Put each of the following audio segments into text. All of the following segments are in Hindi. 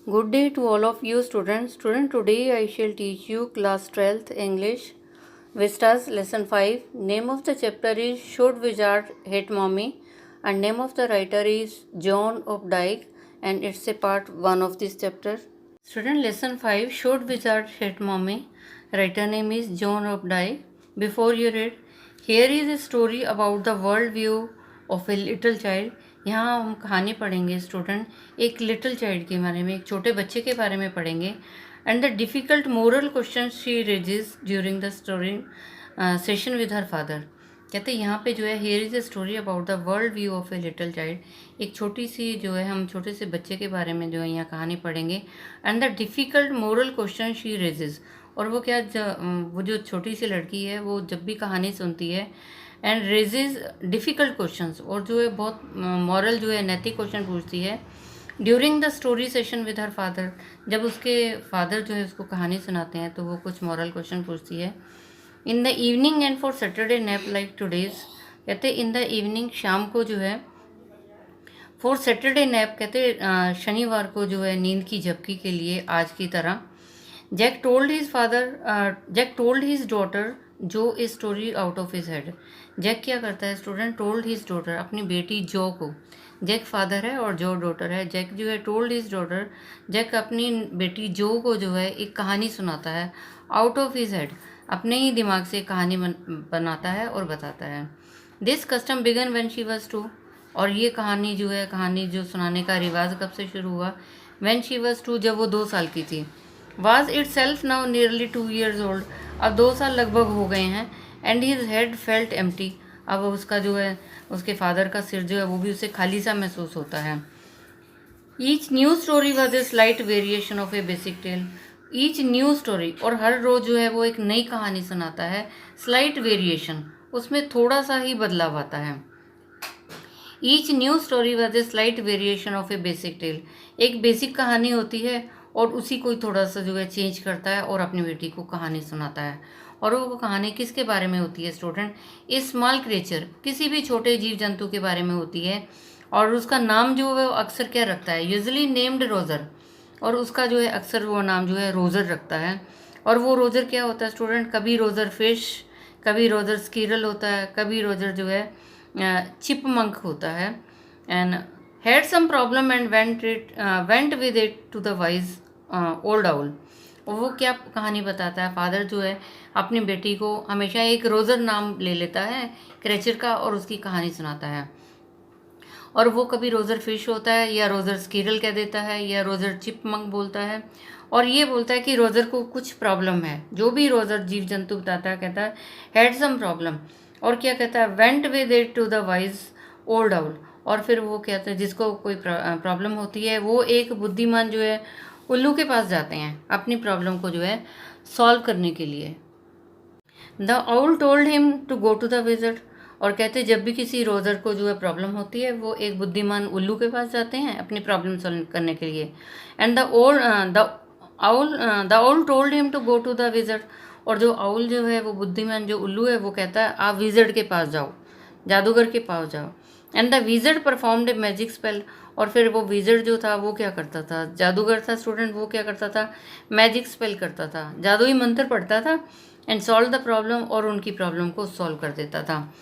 Good day to all of you students. Today I shall teach you class 12th English Vistas lesson 5. Name of the chapter is Should Wizard Hate Mommy and name of the writer is John Updike and it's a part 1 of this chapter. Student lesson 5 Should Wizard Hate Mommy. Writer name is John Updike. Before you read, here is a story about the world view of a little child. यहाँ हम कहानी पढ़ेंगे स्टूडेंट एक लिटिल चाइल्ड के बारे में, एक छोटे बच्चे के बारे में पढ़ेंगे. And the difficult moral question she raises during the story session with her father. कहते हैं यहाँ पे जो है here is a story about the world view of a little child. एक छोटी सी जो है हम छोटे से बच्चे के बारे में जो है यहाँ कहानी पढ़ेंगे. And the difficult moral question she raises, और वो क्या वो जो छोटी सी लड़की है वो जब भी कहानी सुनती है एंड रेजेज डिफ़िकल्ट क्वेश्चंस, और जो है बहुत मॉरल जो है नैतिक क्वेश्चन पूछती है during the story session with her father. जब उसके फादर जो है उसको कहानी सुनाते हैं तो वो कुछ मॉरल क्वेश्चन पूछती है. In the evening and for Saturday nap like today's. कहते इन द इवनिंग शाम को जो है, फॉर सैटरडे नैप कहते शनिवार को जो है नींद की झपकी के लिए आज की तरह. Jack told his daughter Jo a story out of his head. Jack क्या करता है स्टूडेंट, टोल्ड हिज डॉटर अपनी बेटी जो को, जैक फादर है और जो डॉटर है. जैक जो है टोल्ड हिज डॉटर, जैक अपनी बेटी जो को जो है एक कहानी सुनाता है आउट ऑफ हिज हेड, अपने ही दिमाग से कहानी बनाता है और बताता है. This custom began when she was 2. और ये कहानी जो सुनाने का रिवाज कब से शुरू हुआ, व्हेन शी वाज 2 जब वो 2 साल की थी. Was it self now nearly 2 years old, अब 2 साल लगभग हो गए हैं. And his head felt empty, अब उसका जो है उसके फादर का सिर जो है वो भी उसे खाली सा महसूस होता है. Each new story was a slight variation of a basic tale. Each new story, और हर रोज जो है वो एक नई कहानी सुनाता है. स्लाइट वेरिएशन, उसमें थोड़ा सा ही बदलाव आता है. Each new story was a slight variation of a basic tale. एक बेसिक कहानी होती है और उसी को थोड़ा सा जो है चेंज करता है और अपनी बेटी को कहानी सुनाता है. और वो कहानी किसके बारे में होती है स्टूडेंट, ए स्मॉल क्रिएचर, किसी भी छोटे जीव जंतु के बारे में होती है. और उसका नाम जो है वो अक्सर क्या रखता है, यूजुअली नेम्ड रोज़र, और उसका जो है अक्सर वो नाम जो है रोज़र रखता है. और वो रोज़र क्या होता है स्टूडेंट, कभी रोज़र फिश, कभी रोज़र स्कीरल होता है, कभी रोज़र जो है चिपमंक होता है. And had some problem and went with it to the wise old owl. वो क्या कहानी बताता है, फादर जो है अपनी बेटी को हमेशा एक रोज़र नाम ले लेता है क्रेचर का और उसकी कहानी सुनाता है. और वो कभी रोज़र फिश होता है या रोज़र स्कीरल कह देता है या रोज़र चिपमंक बोलता है. और ये बोलता है कि रोज़र को कुछ प्रॉब्लम है. जो भी रोज़र जीव जंतु बताता है कहता है हैड सम प्रॉब्लम, और क्या कहता है went with it to the wise old owl. और फिर वो कहता है जिसको कोई प्रॉब्लम होती है वो एक बुद्धिमान जो है उल्लू के पास जाते हैं अपनी प्रॉब्लम को जो है सॉल्व करने के लिए. The owl told him to go to the wizard. और कहते जब भी किसी रोज़र को जो है प्रॉब्लम होती है वो एक बुद्धिमान उल्लू के पास जाते हैं अपनी प्रॉब्लम सॉल्व करने के लिए. And the owl told him to go to the wizard. और जो आउल जो है वो बुद्धिमान जो उल्लू है वो कहता है आप विज़र्ड के पास जाओ, जादूगर के पास जाओ. And the wizard performed a magic spell. और फिर वो विज़र्ड जो था वो क्या करता था, जादूगर था स्टूडेंट, वो क्या करता था मैजिक स्पेल करता था, जादुई मंत्र पढ़ता था. एंड सॉल्व द प्रॉब्लम, और उनकी प्रॉब्लम को सॉल्व कर देता था.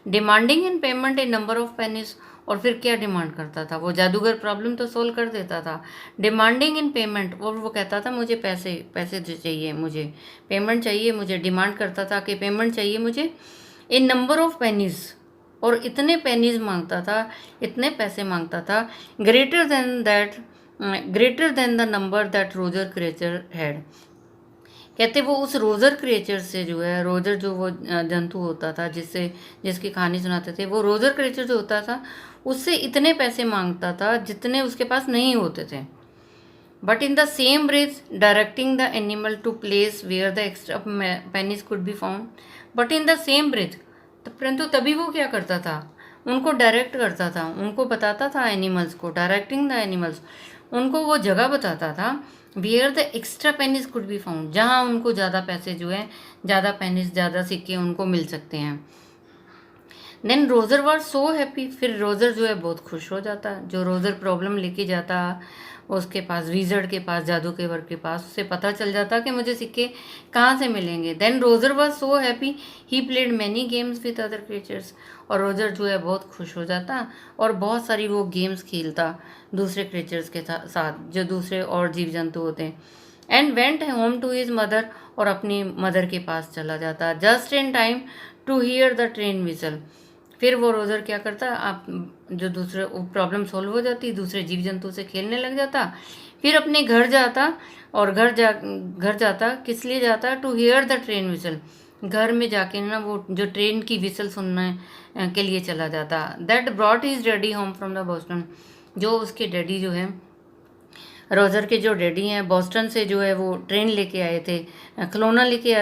Demanding in payment A number of pennies. और फिर क्या डिमांड करता था, वो जादूगर प्रॉब्लम तो सॉल्व कर देता था, डिमांडिंग इन पेमेंट, और वो कहता था मुझे पैसे चाहिए, मुझे पेमेंट चाहिए, मुझे डिमांड करता था कि पेमेंट चाहिए मुझे. ए नंबर ऑफ पेनीज, और इतने पेनीज मांगता था, इतने पैसे मांगता था, greater than the number that Roger creature had. कहते वो उस रोजर क्रिएचर से जो है, रोजर जो वो जंतु होता था जिसकी कहानी सुनाते थे, वो रोजर क्रिएचर जो होता था उससे इतने पैसे मांगता था जितने उसके पास नहीं होते थे. But in the same breath directing the animal to place where the extra pennies could be found. But in the same breath, परंतु तभी वो क्या करता था, उनको डायरेक्ट करता था, उनको बताता था एनिमल्स को, डायरेक्टिंग द एनिमल्स, उनको वो जगह बताता था where the extra pennies could be found, जहाँ उनको ज़्यादा पैसे जो है, ज़्यादा पेनीज, ज़्यादा सिक्के उनको मिल सकते हैं. Then Roger was so happy. फिर रोज़र जो है बहुत खुश हो जाता, जो रोज़र प्रॉब्लम लेके जाता उसके पास, विज़र्ड के पास, जादूगर के पास, उसे पता चल जाता कि मुझे सिक्के कहाँ से मिलेंगे। Then Roger was so happy he played many games with other creatures. और रोजर जो है बहुत खुश हो जाता और बहुत सारी वो गेम्स खेलता दूसरे क्रिएचर्स के साथ, जो दूसरे और जीव जंतु होते हैं। And went home to his mother, और अपनी मदर के पास चला जाता just in time to hear the train whistle. फिर वो रोज़र क्या करता, आप जो दूसरे प्रॉब्लम सॉल्व हो जाती, दूसरे जीव जंतु से खेलने लग जाता, फिर अपने घर जाता, और घर जाता किस लिए जाता, to hear the train whistle. घर में जाके ना वो जो ट्रेन की विसल सुनने के लिए चला जाता। That brought his daddy home from the Boston. जो उसके डैडी जो है, रोजर के जो डैडी हैं, बोस्टन से जो है वो ट्रेन लेके आए थे, खिलौना लेके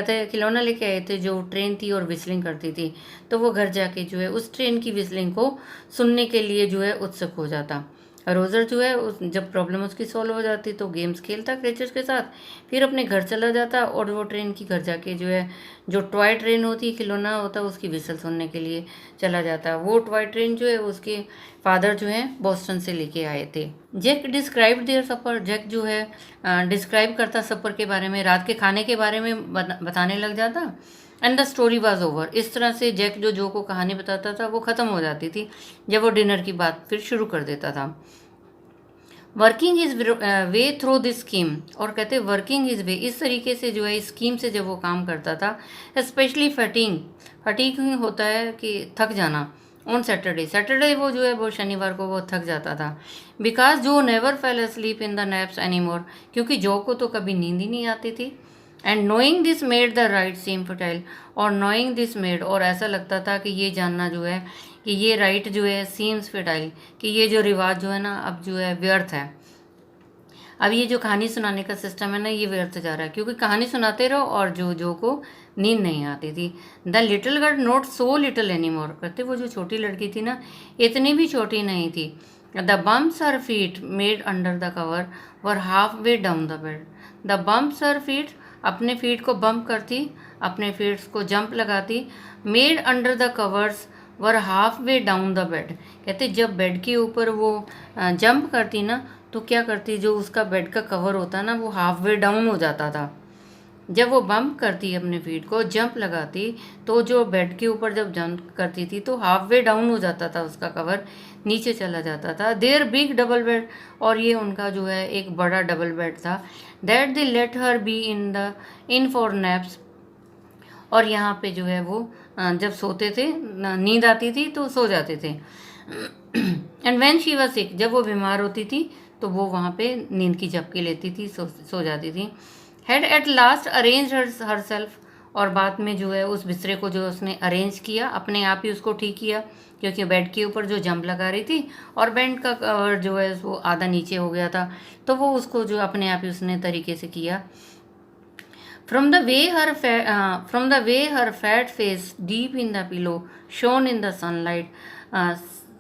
आए थे जो ट्रेन थी और विस्लिंग करती थी। तो वो घर जाके जो है उस ट्रेन की विस्लिंग को सुनने के लिए जो है उत्सुक हो जाता। रोजर जो है जब प्रॉब्लम उसकी सॉल्व हो जाती तो गेम्स खेलता क्रिएचर्स के साथ, फिर अपने घर चला जाता और वो ट्रेन की घर जाके जो है, जो टॉय ट्रेन होती, खिलौना होता, उसकी विसल सुनने के लिए चला जाता। वो टॉय ट्रेन जो है उसके फादर जो है बोस्टन से लेके आए थे। Jack describe their supper. Jack जो है डिस्क्राइब करता सपर के बारे में, रात के खाने के बारे में बताने लग जाता। And the story was over. इस तरह से जैक जो को कहानी बताता था वो ख़त्म हो जाती थी जब वो डिनर की बात फिर शुरू कर देता था। Working his way through this scheme. और कहते वर्किंग हिज वे, इस तरीके से जो है स्कीम से जब वो काम करता था, स्पेशली फटीग होता है कि थक जाना। ऑन सैटरडे वो जो है वो शनिवार को वो थक जाता था। बिकॉज जो never fail sleep in the naps any more, क्योंकि जो को तो कभी नींद ही नहीं आती थी। And knowing this made the right seem fertile. और नोइंग दिस मेड, और ऐसा लगता था कि ये जानना जो है कि ये राइट जो है सीम्स फर्टाइल, कि ये जो रिवाज जो है ना अब जो है व्यर्थ है। अब ये जो कहानी सुनाने का सिस्टम है ना ये व्यर्थ जा रहा है, क्योंकि कहानी सुनाते रहो और जो को नींद नहीं आती थी। The little girl not so little any more. कहते वो जो छोटी लड़की थी ना इतनी भी छोटी नहीं थी। The bumps her feet made under the cover were half way down the bed. The bumps her feet, अपने फीट को बम्प करती, अपने फीट्स को जंप लगाती। Made under the covers were half way down the bed. कहते जब बेड के ऊपर वो जंप करती ना तो क्या करती, जो उसका बेड का कवर होता ना वो हाफ वे डाउन हो जाता था। जब वो बम्प करती अपने फीट को, जंप लगाती, तो जो बेड के ऊपर जब जंप करती थी तो हाफ वे डाउन हो जाता था, उसका कवर नीचे चला जाता था। देयर बिग डबल बेड, और ये उनका जो है एक बड़ा डबल बेड था। That they let her be in for naps. और यहाँ पे जो है वो जब सोते थे, नींद आती थी तो सो जाते थे। And when she was sick, जब वो बीमार होती थी तो वो वहाँ पे नींद की झपकी लेती थी, सो जाती थी। Had at last arrange her self. और बाद में जो है उस बिस्तरे को जो उसने अरेंज किया, अपने आप ही उसको ठीक किया, क्योंकि बेड के ऊपर जो जंप लगा रही थी और बेड का कवर जो है वो आधा नीचे हो गया था, तो वो उसको जो अपने आप ही उसने तरीके से किया। From the way her fat face, deep in the pillow, shone in the sunlight,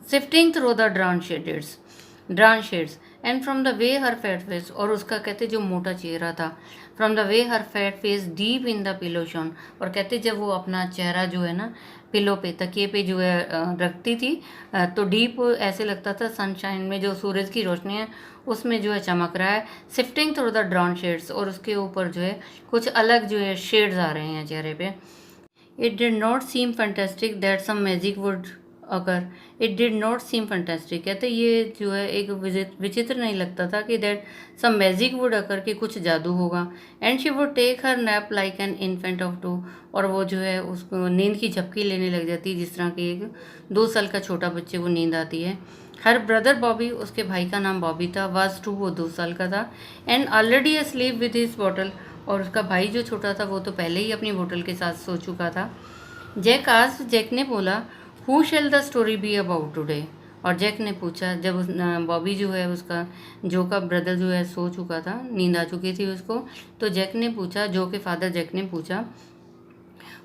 sifting through the drawn shades, and from the way her fat face, और उसका कहते जो मोटा चेहरा था, from the way her fat face, deep in the pillow shone। और कहते जब वो अपना चेहरा जो है ना पिलो पे, तकिए पे जो है रखती थी, तो डीप ऐसे लगता था सनशाइन में जो सूरज की रोशनी है उसमें जो है चमक रहा है। Sifting through the drawn shades, और उसके ऊपर जो है कुछ अलग जो है शेड्स आ रहे हैं चेहरे पे। It did not seem fantastic that some magic would occur. It did not seem fantastic, कहते ये जो है एक विचित्र नहीं लगता था कि that some magic would occur के कुछ जादू होगा। And she would take her nap like an infant of 2। और वो जो है उसको नींद की झपकी लेने लग जाती जिस तरह की एक 2 साल का छोटा बच्चे को नींद आती है। हर ब्रदर बॉबी, उसके भाई का नाम बॉबी था, वाज 2, वो 2 साल का था। And already asleep with his bottle, और उसका भाई जो छोटा था वो तो पहले ही अपनी बोतल के साथ सो चुका था। जैक ने बोला, who shall the story be about today. और जैक ने पूछा, जब बॉबी जो है उसका जो का ब्रदर जो है सो चुका था, नींद आ चुकी थी उसको, तो जैक ने पूछा, जो के फादर जैक ने पूछा,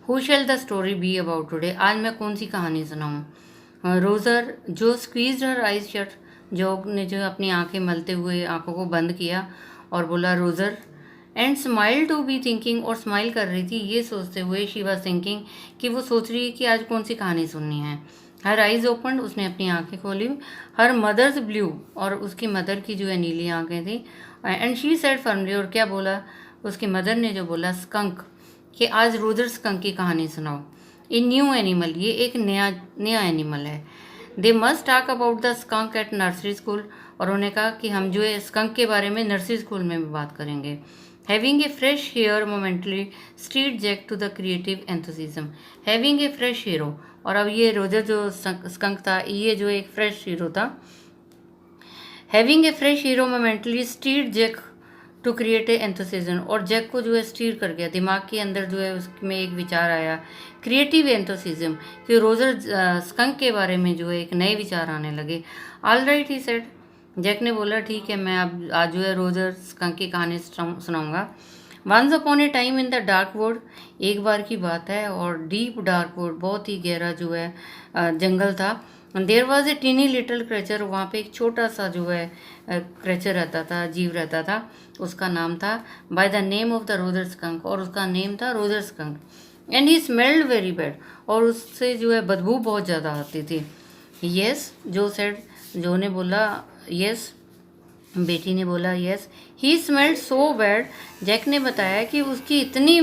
who shall the story be about today, आज मैं कौन सी कहानी सुनाऊँ। रोज़र जो स्क्वीज हर आइज शट, जो ने जो अपनी आंखें मलते हुए आंखों को बंद किया और बोला Roger. And smile to be thinking, और स्माइल कर रही थी ये सोचते हुए, शी वॉज थिंकिंग कि वो सोच रही है कि आज कौन सी कहानी सुननी है। हर आइज ओपन, उसने अपनी आंखें खोली। हर मदर्स ब्लू, और उसकी मदर की जो है नीली आंखें थी। एंड शी सेड फर्मली, और क्या बोला उसकी मदर ने, जो बोला स्कंक, कि आज रोजर स्कंक की कहानी सुनाओ। ए न्यू एनिमल, ये एक नया नया एनिमल है। They must talk about the skunk at nursery school, और उन्होंने कहा कि हम जो है स्कंक के बारे में नर्सरी स्कूल में भी बात करेंगे। Having a fresh hair momentarily street Jack to the creative enthusiasm. Having a fresh hero, और अब ये रोजर जो स्कंक था, ये जो एक फ्रेश हीरो था। Having a fresh hero momentarily steered Jack to create a enthusiasm, और जैक को जो है स्टीर कर गया, दिमाग के अंदर जो है उसमें एक विचार आया, क्रिएटिव एंथुसिज्म, कि रोजर स्कंक के बारे में जो है एक नए विचार आने लगे। All right he said, Jack ने बोला ठीक है, मैं अब आज जो है रोजर स्कंक की कहानी सुनाऊंगा। Once upon a time in the dark wood, एक बार की बात है, और डीप डार्क वुड, बहुत ही गहरा जो है जंगल था। There was a tiny little creature, वहाँ पे एक छोटा सा जो है क्रेचर रहता था, जीव रहता था। उसका नाम था by the name of the Roger skunk, और उसका नेम था Roger skunk. And he smelled very bad, और उससे जो है बदबू बहुत ज़्यादा आती थी। यस, जो सेड, जो ने बोला यस, बेटी ने बोला yes. He smelled so bad, Jack ने बताया कि उसकी इतनी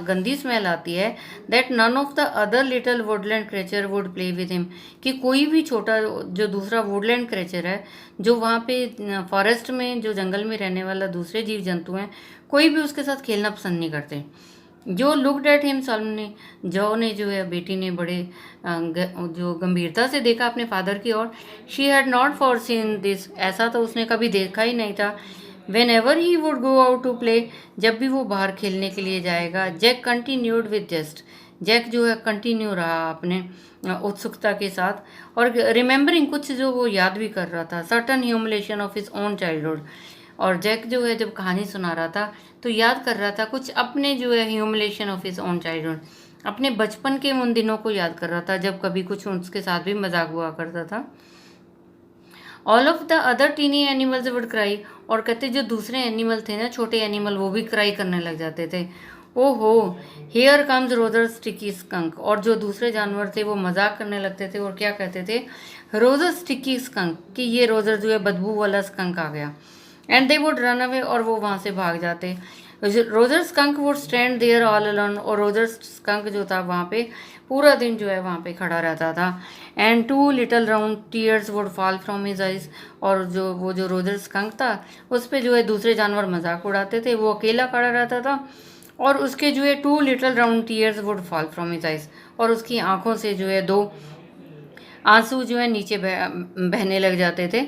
गंदी स्मेल आती है, that none of the other little woodland creature would play with him, कि कोई भी छोटा जो दूसरा वुडलैंड क्रेचर है, जो वहाँ पे फॉरेस्ट में, जो जंगल में रहने वाला दूसरे जीव जंतु हैं, कोई भी उसके साथ खेलना पसंद नहीं करते। जो लुकड एट हिम सामने, जो ने जो है बेटी ने बड़े जो गंभीरता से देखा अपने फादर की ओर। She had not foreseen this, ऐसा तो उसने कभी देखा ही नहीं था। Whenever he would go out to play, जब भी वो बाहर खेलने के लिए जाएगा। Jack continued with zest, Jack जो है कंटिन्यू रहा अपने उत्सुकता के साथ, और रिमेंबरिंग, कुछ जो वो याद भी कर रहा था, certain humiliation of his own childhood. और जैक जो है जब कहानी सुना रहा था तो याद कर रहा था कुछ अपने जो है humiliation of his own childhood, अपने बचपन के उन दिनों को याद कर रहा था जब कभी कुछ उसके साथ भी मजाक हुआ करता था। All of the other tiny animals would cry, और कहते जो दूसरे एनिमल थे ना, छोटे एनिमल, वो भी क्राई करने लग जाते थे। ओहो, here comes Roger sticky skunk, और जो दूसरे जानवर थे वो मजाक करने लगते थे और क्या कहते थे, रोजर स्टिकी स्कंक, कि ये रोजर जो है बदबू वाला स्कंक आ गया। And they would run away, और वो वहाँ से भाग जाते। Roger skunk would stand there all alone, और रोजर स्कंक जो था वहाँ पे पूरा दिन जो है वहाँ पे खड़ा रहता था। And two little round tears would fall from his eyes, और जो रोजर स्कंक था उस पर जो है दूसरे जानवर मजाक उड़ाते थे, वो अकेला खड़ा रहता था, और उसके जो है 2 little round tears would fall from his eyes, और उसकी आंखों से जो है 2 आंसू जो है नीचे बहने लग जाते थे।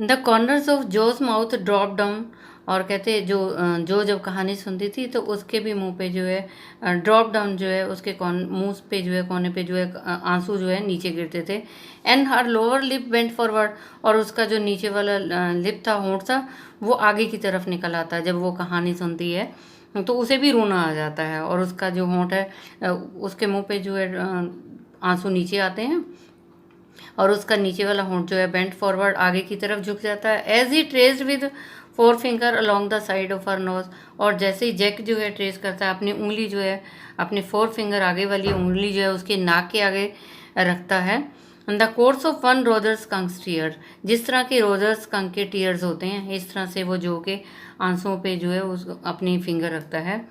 The corners of Jo's mouth drop down, और कहते जो जब कहानी सुनती थी तो उसके भी मुंह पे जो है ड्रॉप डाउन, जो है उसके मुंह पे जो है कोने पे जो है आंसू जो है नीचे गिरते थे। And her lower lip bent forward, और उसका जो नीचे वाला लिप था, होंठ था, वो आगे की तरफ निकल आता है। जब वो कहानी सुनती है तो उसे भी रोना आ जाता है, और उसका जो होंठ है उसके मुंह पे जो है आंसू नीचे आते हैं, और उसका नीचे वाला होंठ जो है बेंट फॉरवर्ड आगे की तरफ झुक जाता है। As he traced with 4 finger along the side of her nose, और जैसे ही जैक जो है ट्रेस करता है अपनी उंगली जो है, अपनी 4 फिंगर आगे वाली उंगली जो है उसके नाक के आगे रखता है। The course of one Roger Skunk's tear, जिस तरह के रोजर स्कंक के टीयर्स होते हैं, इस तरह से वो जो के आंसुओं पे जो है उस अपनी फिंगर रखता है।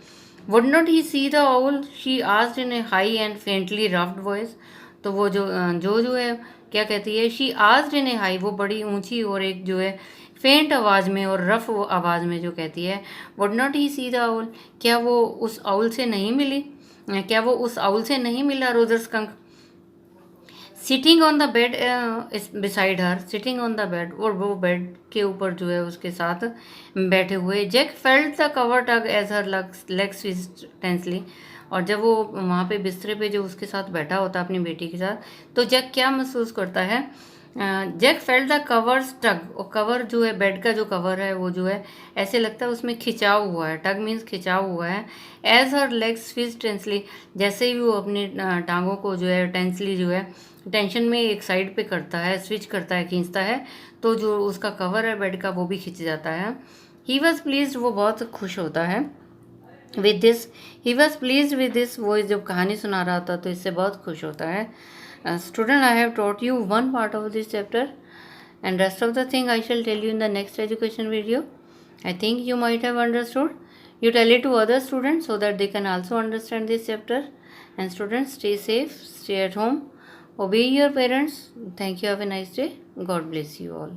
Would not he see the owl, she asked in a high and faintly roughed voice, तो वो जो है क्या कहती है, she asked in a high, वो बड़ी ऊंची और एक जो है फेंट आवाज़ में और रफ आवाज़ में जो कहती है, would not he see the owl, क्या वो उस आउल से नहीं मिली, क्या वो उस आउल से नहीं मिला Roger skunk. Sitting on the bed beside her, sitting on the bed, और वो बेड के ऊपर जो है उसके साथ बैठे हुए। Jack felt the cover tug as her legs tensely, और जब वो वहाँ पे बिस्तरे पे जो उसके साथ बैठा होता है अपनी बेटी के साथ, तो जैक क्या महसूस करता है, जैक फेल्ट द कवर्स टग, और कवर जो है बेड का जो कवर है वो जो है ऐसे लगता है उसमें खिंचाव हुआ है, टग मीन्स खिंचाव हुआ है। एज हर लेग्स स्विच टेंसली, जैसे ही वो अपनी टांगों को जो है टेंसली जो है टेंशन में एक साइड पे करता है, स्विच करता है, खींचता है, तो जो उसका कवर है बेड का वो भी खिंच जाता है। ही वॉज प्लीज्ड, वो बहुत खुश होता है। With this, he was pleased with this, वो जब कहानी सुना रहा था तो इससे बहुत खुश होता है। Student, I have taught you one part of this chapter, and rest of the thing I shall tell you in the next education video. I think you might have understood. You tell it to other students so that they can also understand this chapter. And students, stay safe, stay at home, obey your parents. Thank you. Have a nice day. God bless you all.